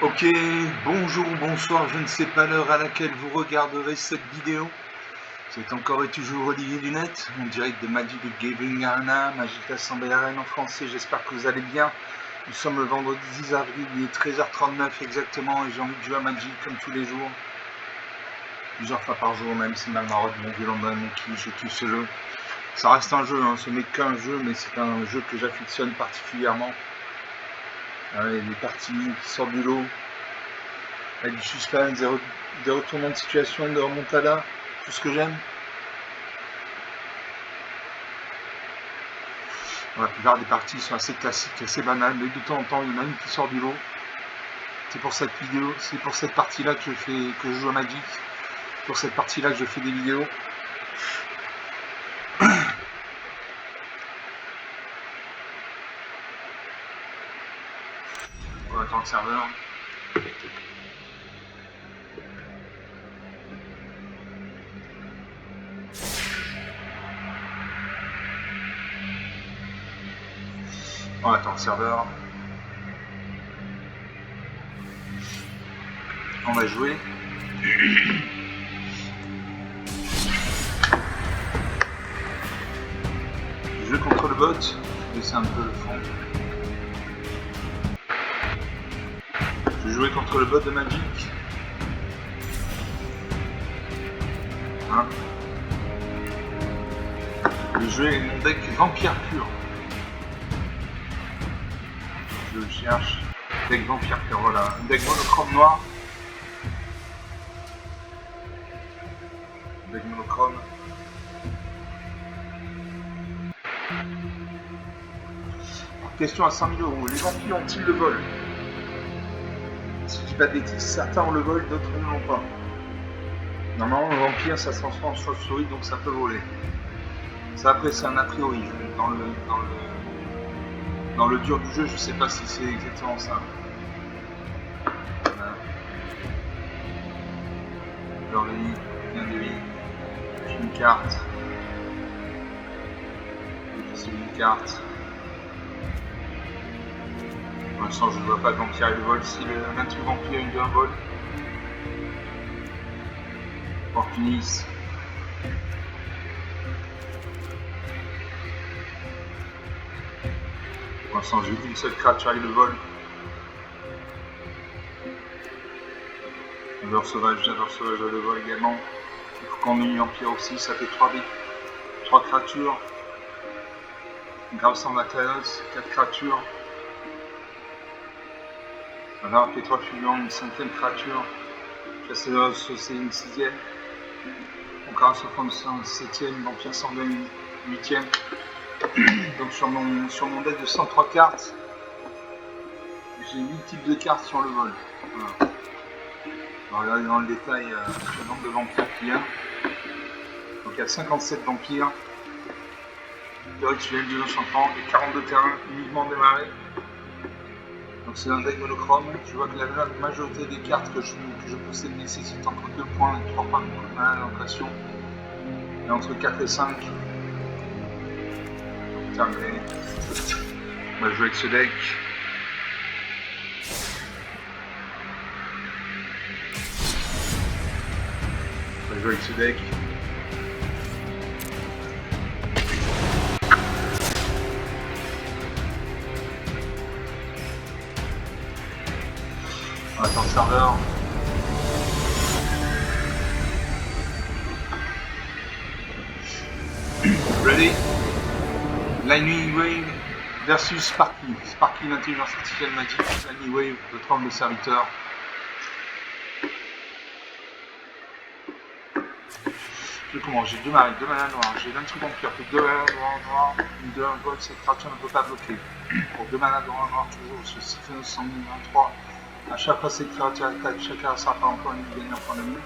Ok, bonjour, bonsoir, je ne sais pas l'heure à laquelle vous regarderez cette vidéo. C'est encore et toujours Olivier Lunette, en direct de Magic the Gathering Arena, Magic Assemblée Arena en français, j'espère que vous allez bien. Nous sommes le vendredi 10 avril, il est 13h39 exactement, et j'ai envie de jouer à Magic comme tous les jours. Plusieurs fois par jour même, c'est ma marotte, mon violon dans mon kiff, je kiffe ce jeu. Ça reste un jeu, ce n'est qu'un jeu, mais c'est un jeu que j'affectionne particulièrement. Il y a des parties qui sortent du lot, avec du suspense, des retournements de situation, de remontada, tout ce que j'aime. La plupart des parties sont assez classiques, assez banales, mais de temps en temps il y en a une qui sort du lot. C'est pour cette vidéo, c'est pour cette partie-là que je joue à Magic. Pour cette partie-là que je fais des vidéos. On attend le serveur. On attend le serveur. On va jouer. Je joue contre le bot. Je vais laisser un peu le fond. Je vais jouer contre le bot de Magic. Je vais jouer mon deck Vampire pur. Je le cherche. Deck Vampire pur, voilà. Un deck monochrome noir. Deck monochrome. Question à 100 000 €. Les vampires ont-ils le vol? Si je dis pas de bêtises, certains ont le vol, d'autres ne l'ont pas. Normalement, le vampire, ça se transforme en chauve-souris, donc ça peut voler. Ça, après, c'est un a priori. Dans le dur du jeu, je sais pas si c'est exactement ça. Voilà. Alors, bien de vie. J'ai une carte. C'est une carte. Pour l'instant, je ne vois pas de vampire et le vol. Si un truc vampire, il y a un vol. Opportuniste. Pour l'instant, j'ai une seule créature avec le vol. J'adore sauvage avec le vol également. Il faut qu'on ait une vampire aussi, ça fait 3 créatures. Grave sans Matérios, 4 créatures. Voilà, P3 Fusion, une 5e créature. Chasseuse, c'est une 6e. Encore un 7e, Vampire sanguin, une 8e. Donc sur mon deck de 103 cartes, j'ai 8 types de cartes sur le vol. Voilà. On va regarder dans le détail le nombre de vampires qu'il y a. Donc il y a 57 vampires. De rituels, de enchantements et 42 terrains uniquement démarrés. Donc c'est un deck monochrome. Je vois que la majorité des cartes que je possède nécessitent entre 2 points et 3 points de mana d'impression. Et entre 4 et 5. Donc terminé. On va jouer avec ce deck. On va jouer avec ce deck. On attend le serveur. Ready? Lightning Wave versus Sparky. Sparky, l'intelligence artificielle magique. Lightning Wave, le trône de serviteur. Comment? J'ai 2 mana noirs, j'ai 20 trucs vampires, 2 mana noirs, une 2 1 vol, cette créature ne peut pas bloquer. Pour 2 mana noirs, toujours, je suis 123. À chaque fois, cette créature attaque, chacun sera pas encore une gagne en point de vue.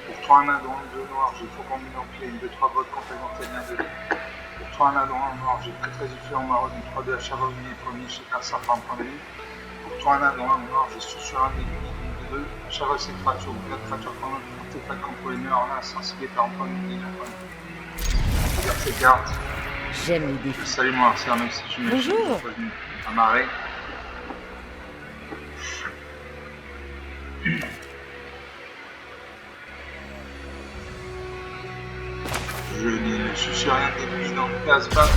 Pour 3 mana dans 2 noirs, j'ai Faucon Vampire, une 2-3 votes complémentaires, 1 2. Pour 3 mana dans 1 noir, j'ai très différent Maraude, une 3-2 à chaque premier, chacun sera pas en point de vue. Pour 3 mana dans 1 noir, j'ai sur un des 2. À chaque fois, cette créature, ou 4 créatures pendant une artefact contre les murs, là, sensible par un point de vue. Je regarde ces cartes. J'aime les défis. Salut moi, c'est un même si tu me suis à marrer. Je ne suis rien d'ennemi dans le casse-passe.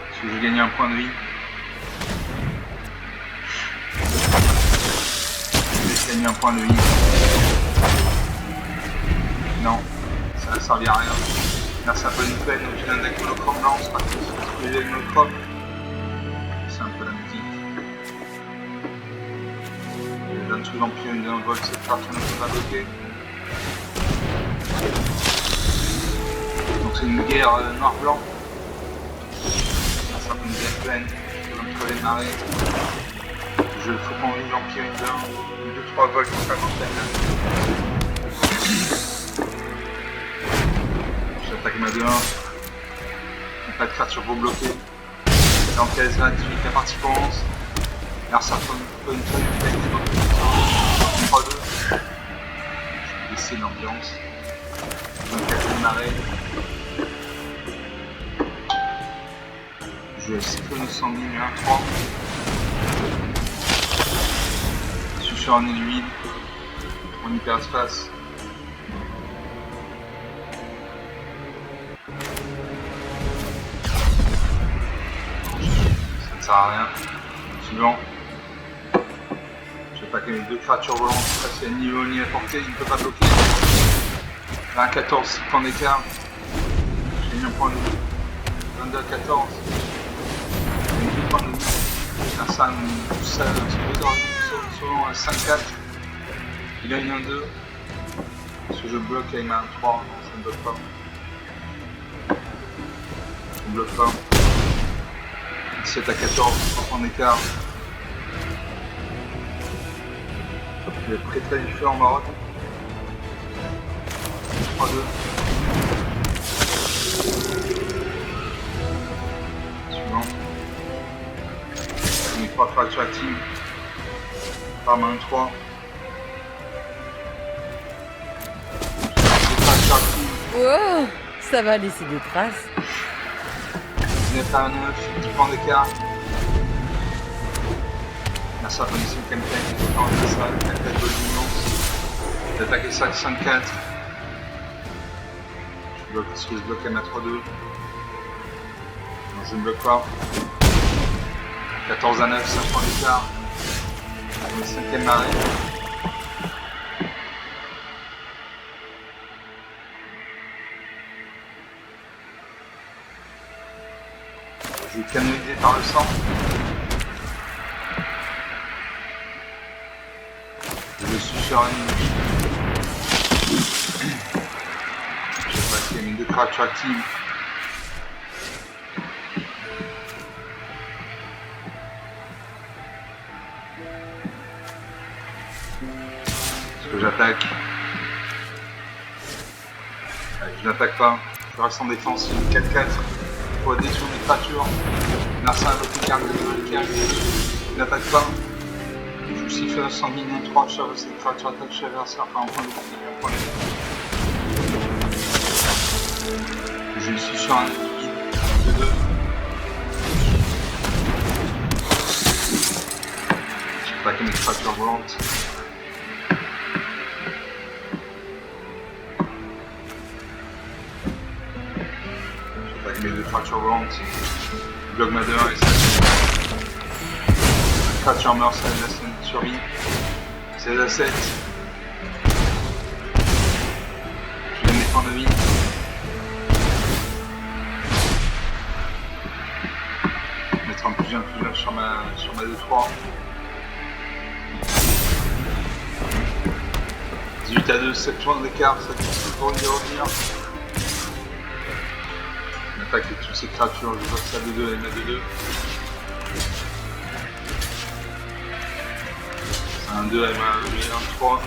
Parce que j'ai gagné un point de vie. J'ai gagné un point de vie. Non, ça ne servi à rien. Là, ça peut une peine, j'ai un deck monochrome blanc, c'est pas que j'ai le monochrome. C'est un peu la musique. Je donne sous l'empire, une vol, cette carte, on ne peut pas bloquer. Donc c'est une guerre noir-blanc. Là, ça peut une guerre pleine, entre les marées. Je faut qu'on vive l'empire, une 2-3 vols pour faire j'attaque ma 2-1. Pas de carte sur vous bloquer. Et en caisse 28, la partie commence. Alors ça peut une feuille de peine des 3-2. Je vais laisser l'ambiance. Donc casser le marais. Je cyclone sanguine 1-3. Je suis sur un éluide. Mon hyperespace. Ça sert à rien. Suivant. J'attaque avec 2 créatures volantes. Parce qu'il y a ni haut ni à portée, il ne peut pas bloquer. Là, 14, 6 points d'écart. J'ai mis un point de vie. 22 à 14. J'ai mis 2 points de vie. Là, ça me pousse à un petit peu selon 5-4. Il gagne un 2. Parce que je bloque avec ma 1-3. Non, ça ne bloque pas. Ça ne bloque pas. 17 à 14, 3 points d'écart. Il est très différent Maroc. 3-2. Suivant. J'ai mis 3 fractures actives. Par main 3. 2 fractures actives. Wow, ça va laisser des traces. 19 à 9, 10 points d'écart. Là, ça va laisser une campagne. On ça, une campagne de l'immense. J'attaque 5-4. Je bloque parce que je bloque à ma 3-2. Non, je ne bloque pas. 14 à 9, 5 points d'écart. Le 5ème marée. Je vais canaliser par le sang. Je suis sur un ennemi. Je sais pas s'il y a mis 2 créatures actives. Est-ce que j'attaque? Je n'attaque pas. Je reste en défense. J'ai une 4-4. Pour détruire mes créatures. Narcin avec une carte de 15. Il n'attaque pas. Je vous siffle sanguine 3. Je savais cette créature attaque chez l'adversaire par un point de vie. Je suis sur un ennemi de 2. J'attaque mes créatures volantes. Mes 2 fractures volantes, bloc ma 2-1 et ça. La créature meurt, ça la scène survie. 16 à 7. Je gagne mes points de vie. Mettre un plus sur ma 2-3. 18 à 2, 7 points d'écart, ça pour y revenir. Avec toutes ces créatures, je vois que ça 2-2 et ma 2-2. C'est un 2 et ma 1-3.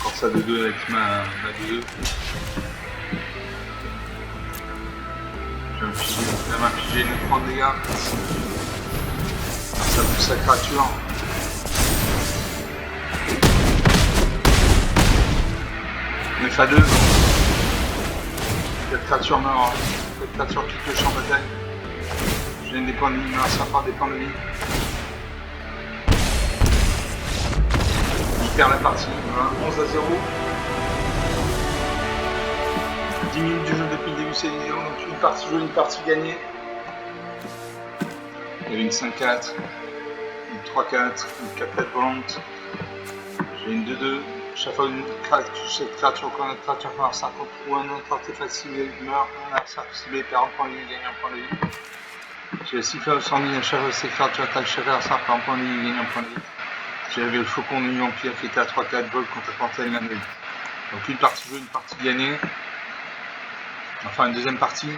Encore ça 2-2 avec ma 2-2. Je vais m'infliger une 3 de dégâts. Ça pousse la créature. 9 à 2. Cette créature meurt. Cette créature quitte le champ de bataille. gagne des points de vie, ça part des points de vie. Je perds la partie, voilà, 11-0. 10 minutes du jeu depuis le début de cette vidéo, donc une partie jouée, une partie gagnée. Il y avait une 5-4, une 3-4, une 4-4 volante. J'ai une 2-2. Chaque fois une cette créature qu'on a une créature qu'on a contre ou un autre artefact ciblé meurt, un artefact ciblé perd un point de vie, gagne un point de vie. J'ai le sifflet au sang à chaque fois que ces créatures attaquent chaque artefact perd un point de vie, gagne un point de vie. J'avais le faucon de l'Empire qui était à 3-4 vol contre la portail de la nuit. Donc une partie jouée, une partie gagnée. Enfin une deuxième partie.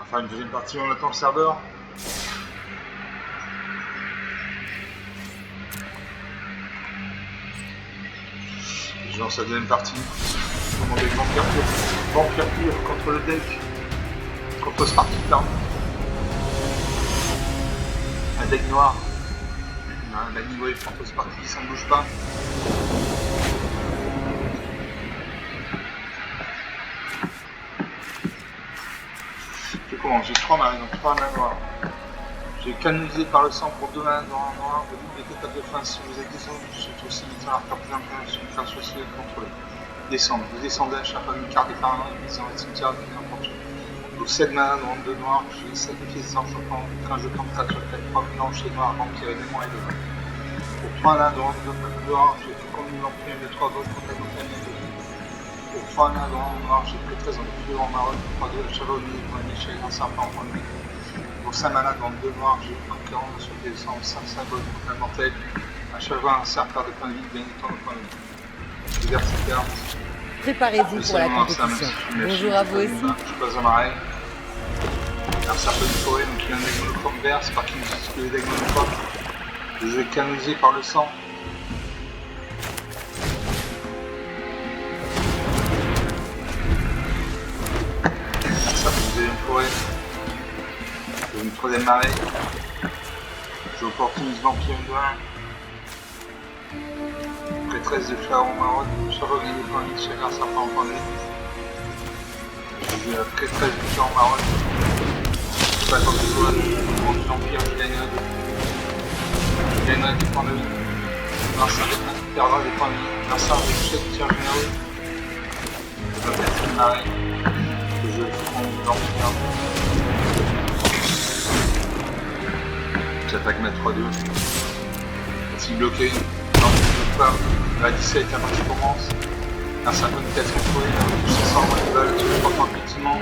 Enfin une deuxième partie, on attend le serveur. Je lance la deuxième partie. Commandé Vampire Pure contre le deck. Contre Sparky, pardon. Un deck noir. La niveau est contre Sparky, ça ne bouge pas. Je commence, j'ai 3 mains, donc 3 mains noires. J'ai canalisé par le sang pour 2 mains dans un noir. Vous dites les étapes de fin si vous êtes descendu, c'est aussi vite à la carte sur une carte sociale contrôlée. Descendre, vous descendez à chaque fois une carte par un, vous descendez une carte de n'importe où. Donc 7 mains dans 2 noirs, j'ai sacrifié 100 jetons, quand je tombe 4 sur 4, 3 blancs chez noir, vampire et démon et 2 mains. Pour 3 mains dans 2 noirs, j'ai fait comme une vampire de 3 autres contre la compagnie de vie. Pour 3 mains dans noir, j'ai pris 13 en feu en marron, 3 de chevalier, pour un échec, un serpent en nuit. Pour 5 manas dans 2 noirs, j'ai eu 40 sur les 5 symboles contre la mortelle. À chaque fois, un serpent de points de vie, gagne tant de points de vie. Je garde cette carte. Préparez-vous pour la compétition. Bonjour à vous aussi. Je passe un marais. Un serpent de forêt, donc il y a un deck monochrome vert, c'est pas qu'il me dit que les decks monochromes. Je vais canaliser par le sang. Un serpent de deuxième forêt. Une troisième marée. Je opportunise vampire de 1. Prêtresse de Pharaon Marron. Chaque gagne des points de vie, chacun serpent en point de vie. J'ai la prêtresse de Pharaon Marron. Je passe en dévoile. Pour du vampire, je gagnerai 2. Je gagnerai des points de vie. Grâce à des perdra des points de vie. Grâce à des chèques tir généreux. Je vais mettre une marée. Je vais prendre du vampire. J'attaque ma 3-2. Si bloqué, non, je ne pas. La 17, la partie commence. Un 54 contrôlé, 600 de balles, je prends tranquillement.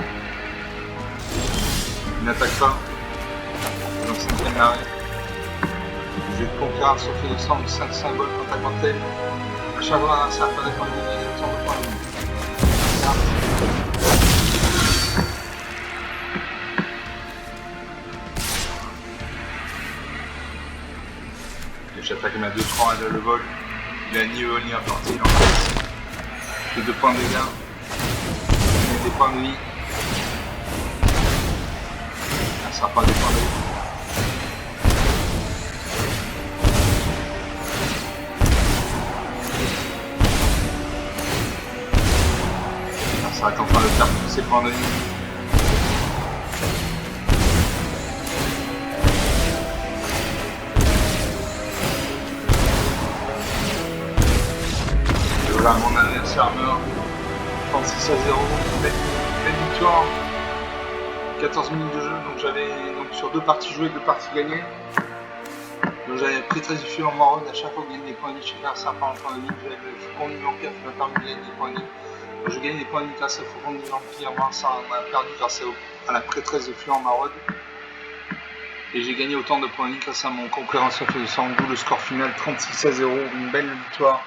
Il n'attaque pas. Donc 5ème marée. Je vais conquérir sur fait de sang de 5 symboles contre la quantelle. À chaque fois, un certain point de vie, il y a une sorte de point de vie. J'attaque ma 2-3 à le vol. Il a ni vol ni apporté, il en fait. J'ai 2 points de dégâts. J'ai des points de vie. Ça sert pas des points de vie. Ça va être en train de perdre tous ses points de vie. Voilà, mon adversaire meurt. 36-0, belle victoire. 14 minutes de jeu, donc j'avais sur 2 parties jouées, 2 parties gagnées. Donc j'avais prêtresse du feu en marron, à chaque fois que je gagne des points de vie, chacun un serpent en point de vie. J'avais le faucon de l'Empire qui m'a permis de gagner des points de vie. Donc je gagne des points de vie grâce au faucon de l'Empire, moi ça m'a perdu grâce à la prêtresse de feu en marron. Et j'ai gagné autant de points de vie grâce à mon conquérant sur feu de sang, d'où le score final 36-0, une belle victoire.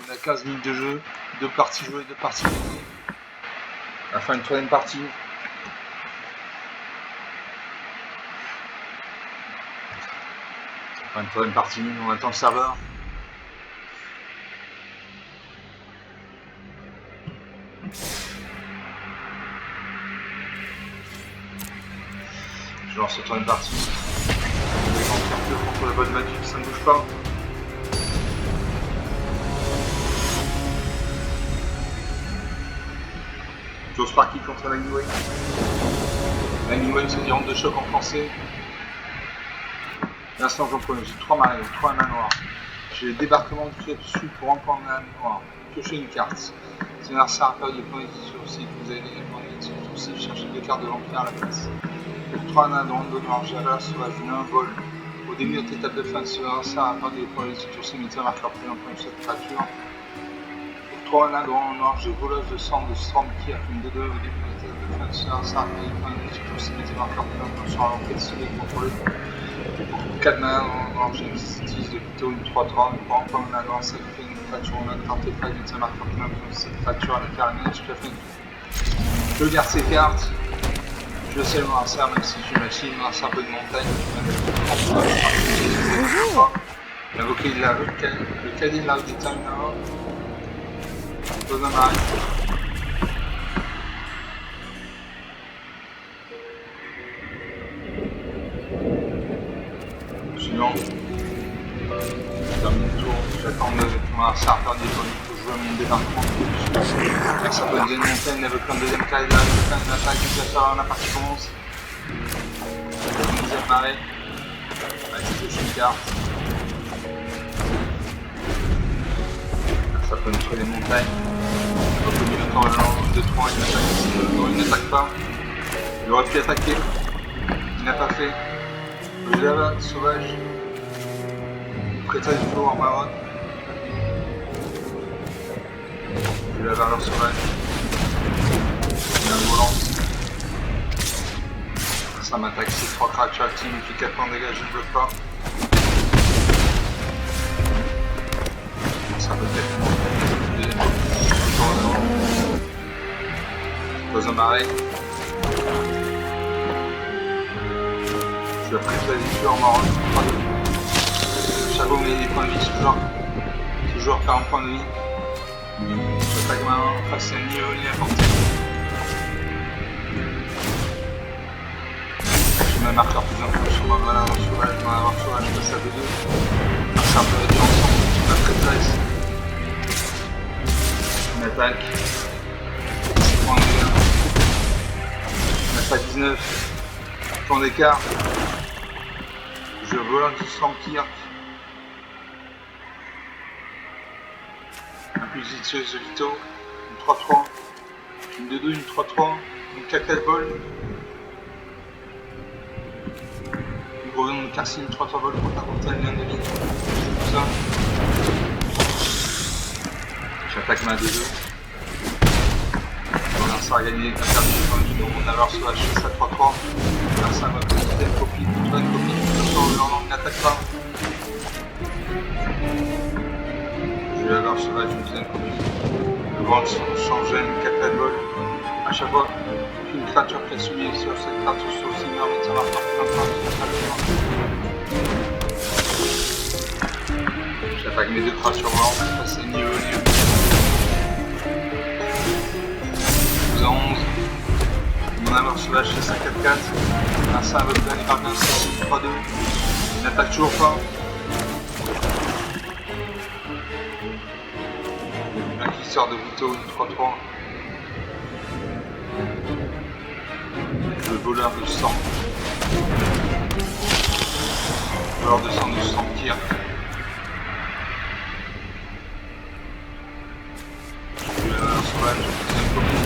On a 15 minutes de jeu, 2 parties jouées, 2 parties gagnées. On va faire une 3ème partie. On va faire une 3ème partie, on attend le serveur. Je lance la 3ème partie. cercle contre la bonne magie, ça ne bouge pas. Joe Sparky contre la Wayne. La Wayne, c'est dire honte de choc en français. L'instant, j'en prenais, j'ai 3 mailles, 3 mains noires. J'ai le débarquement du pied dessus pour reprendre la main noire. Piocher une carte. C'est un arcien à période de points sur le site. Vous avez des points sur le site, cherchez 2 cartes de vampire à la place. 3 nains de ronde noire, j'ai la sauvage, un vol. Au début de notre étape de fin, c'est un arcien à période de points sur le site, marqueur plus en point de cette créature. Pour 3 nains de ronde noire, j'ai volage de sang de Storm qui a fait une 2-2 au début de notre étape de fin, c'est un arcien à période de points sur le site, marqueur plus en point sur l'enquête soleil contrôlé. 4 nains en j'ai une 10 de plutôt une 3-3, une grande pomme là ça fait une fracture, on a tenté pas une marqueur plein de cette fracture à la carrière, je te fais. Je garde ces cartes, je sais le noirceur même si je machine, noirceur un peu de montagne, invoquer le cadet de l'arc des times là, pose un arrêt. Suivant. Je termine le tour, j'attends mon arcien à faire des points pour jouer à mon débarquement. Ça peut donner une montagne avec un deuxième carré là, une attaque, la partie commence. Deuxième arrêt. Allez, je pioche une carte. Ça peut me tuer les montagnes. On peut mieux temps le 2-3, il n'attaque pas. Il aurait pu attaquer. Il n'a pas fait. Je l'avais, sauvage. Prêtage du jour en marron. Je l'avais alors sauvage. Il a un volant. Ça m'attaque, c'est 3 créatures actives, il fait 4 points de dégâts, je ne bloque pas. Ça peut être je pose un marais. Je prête la tueurs en marron. Chapeau met des points de vie, toujours 40 points de vie. J'attaque ma main, enfin c'est un niveau ni à portée. J'ai ma marqueur plus important sur ma valeur sauvage, je passe à 2-2. Ça peut être ensemble, sur ma prêtresse. Une attaque. 6 points de dégâts. On a pas 19. Point d'écart. Je vole du Slampkirk. Un plus vicieuse de Vito. Une 3-3. Une 2-2, une 3-3. Une Cacatball. Une Grovon de Carcine, 3-3 vol contre la montagne, un demi. Tout ça. J'attaque ma 2-2. Ça a gagné avec un perdu de on avait reçu la chasse à 3-3. Là, ça va peut-être une copie, toi une copie, il n'attaque pas. Je vais avoir sauvage une deuxième copie. Le vent changeait une Cacatball. À chaque fois qu'une créature qui a subi sur cette créature sur le signe armée, ça va faire j'attaque mes 2 créatures volantes, c'est passé niveau au lieu. 12 à 11. Mon amour sauvage c'est 5-4-4. Un 5 avec la libération 3-2. Il n'attaque toujours pas. Un qui sort de Vito, une 3-3. Le voleur de sang. Le voleur de sang de Slampkirk. Le sauvage, deuxième copie.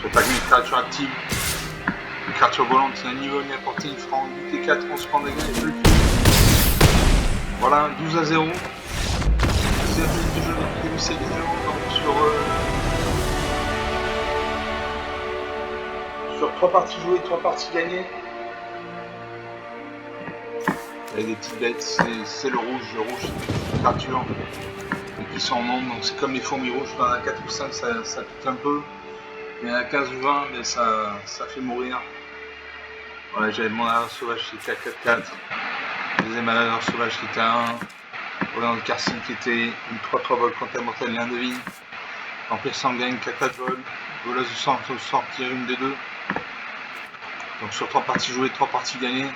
J'attaque une créature active. Une créature volante, c'est un niveau ni à portée, il fera en 8 et 4, 11 points de dégâts et plus. Voilà, 12 à 0. C'est un peu de jeu depuis le début, c'est 0 sur 3 parties jouées, 3 parties gagnées. Il y a des petites bêtes, c'est le rouge c'est des créatures qui sont en nombre, donc c'est comme les fourmis rouges, dans la 4 ou 5 ça pique un peu. Il y en a 15 ou 20, mais ça fait mourir. Voilà, j'avais mon alerte sauvage qui était à 4-4. Deuxième alerte sauvage qui était à 1. Volant de Carcine qui était une 3-3 vol contre la mortelle, l'un de vie. Empire sanguin, 4-4 vol. Voleuse du sang, sortir une des deux. Donc sur 3 parties jouées, 3 parties gagnées.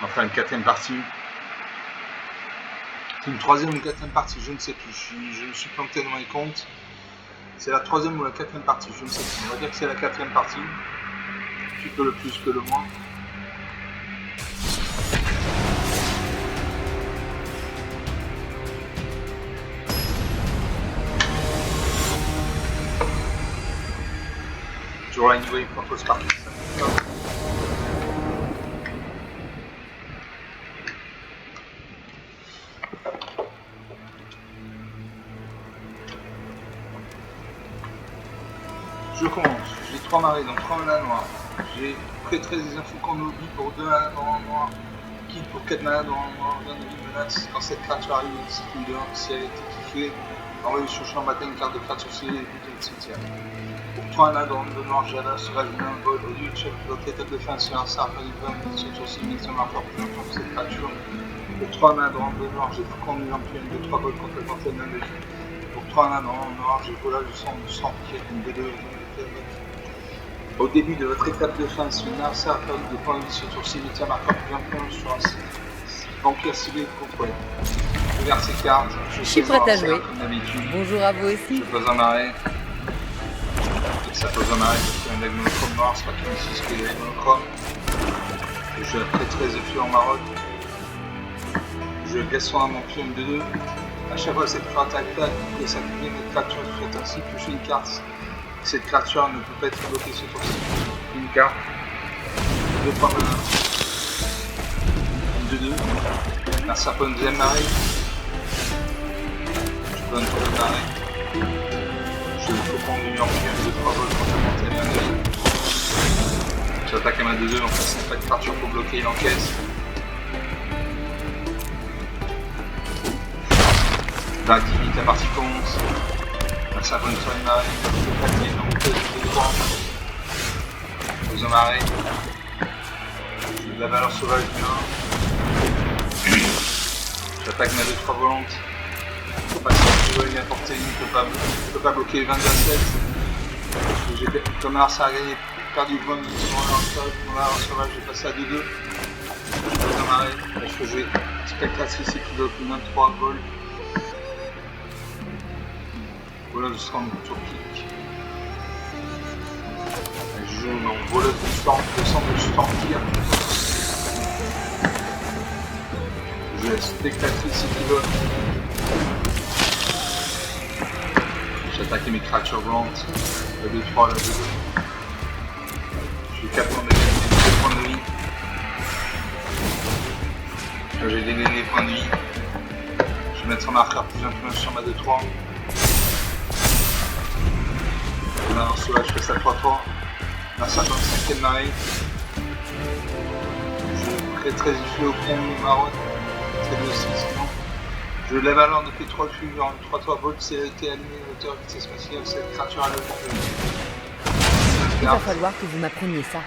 Enfin une 4e partie. C'est une 3e ou une 4e partie, je ne sais plus. Je me suis planté dans mes comptes. C'est la 3e ou la 4e partie, je ne sais plus. On va dire que c'est la 4e partie. Qui peut le plus que le moins. Toujours la Wave contre Spark. Je commence, j'ai 3 marées, donc 3 manas noirs. J'ai pré-13 des infos qu'on oublie pour 2 manas dans le noir. Kit pour 4 manas dans le noir, 20 de menace. Quand cette créature arrive, si elle a été kiffée, envoyez sur le champ de bataille une carte de créature scellée et but de cimetière. Pour 3 manas dans le noir, Jada sera joué un vol au lieu de chef de votre étape de fin sur un sort avec 20 sur son sélection marqueur plus longtemps que cette créature. Pour 3 manas dans le noir, j'ai Faucon du Lampion de 3 vols contre le canton de la Pour 3 manas dans le noir, j'ai volage du sang qui est une B2. Au début de votre étape de fin, si une arsa a perdu des points de vie sur son cimetière marqueur plus longtemps sur un vampire ciblé contre elle. Je regarde ces cartes. Je suis prête à jouer. Comme d'habitude. Bonjour à vous aussi. Je pose un arrêt. Ça pose un arrêt parce qu'il y a un deck monochrome noir, c'est pas tout ici ce qu'il y a monochrome. Je fais 13 de feu en marotte. Je laisse un mon pion de 2. À chaque fois cette carte attaque, et ça devient une créature qui fait ainsi piocher une carte. Cette créature ne peut pas être bloquée sur ton site. Une carte. 2 points de 2. Un serpent de deuxième marée. Je donne 3 marée. Je faut prendre une ambiance de 3 volts pour monter à 2. J'attaque à ma 2-2, en fait c'est pas de créature pour bloquer, il encaisse. J'activite, la partie commence. Un serpent de deuxième marée. Je vais pas donc de droit. Aux marée. J'ai de la valeur sauvage du 1. J'attaque ma 2-3 volante. Pas si je veux lui apporter, il ne peut pas bloquer les 22-7. J'ai comme un ça a gagné, perdu 20 minutes sur mon valeur sauvage, j'ai passé à 2-2. Je vais marrer, parce que j'ai spectatrice qui bloque 23 vols. Voilà, je serai en tour kick. Je joue mon voleuse de storm, descendre de stormir. Je laisse spectatrice qui bloque. J'attaque mes créatures volantes. La 2-3, la 2-2. J'ai 4 points de vie, 2 points de vie. Là j'ai dégainé les points de vie. Je vais mettre un marqueur plus influence sur ma 2-3. Là, en sauvage, je fais ça 3-3. Là, ça tombe 5ème marée. Je crée très diffus au front de marron. C'est 2-6, non. Je lève alors depuis 3 cuves en 3-3 volts, c'est été allumé à hauteur vitesse maximale, cette créature à l'œuvre. Il va falloir que vous m'appreniez ça.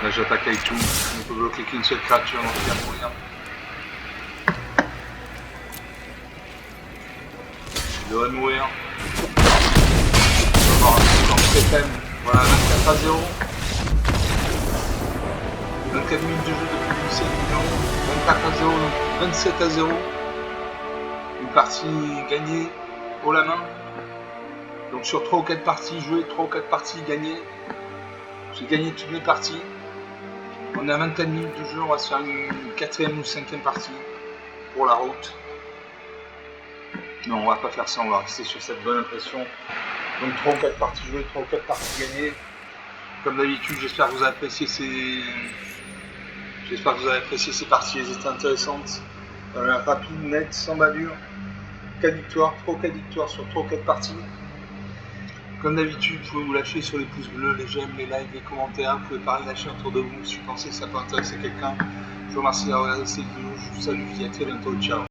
Là j'attaque avec tout, on ne peut bloquer qu'une seule créature, donc il y a moyen. Je devrais mourir. On va avoir un petit temps de thème. Voilà, 24 à 0. 24 minutes de jeu depuis 17 millions. 24 à 0, donc 27 à 0. Une partie gagnée haut la main. Donc sur 3 ou 4 parties jouées, 3 ou 4 parties gagnées. J'ai gagné toutes mes parties. On est à 24 minutes de jeu, on va se faire une 4ème ou 5ème partie pour la route. Non, on va pas faire ça, on va rester sur cette bonne impression. Donc 3 ou 4 parties jouées, 3 ou 4 parties gagnées. Comme d'habitude, j'espère que vous avez apprécié ces parties, elles étaient intéressantes. Rapide, net, sans bavure. 4 victoires, 3 ou 4 victoires sur 3 ou 4 parties. Comme d'habitude, vous pouvez vous lâcher sur les pouces bleus, les j'aime, les likes, les commentaires. Vous pouvez parler lâcher autour de vous si vous pensez que ça peut intéresser quelqu'un. Je vous remercie d'avoir regardé cette vidéo. Je vous salue, je vous dis à très bientôt. Ciao.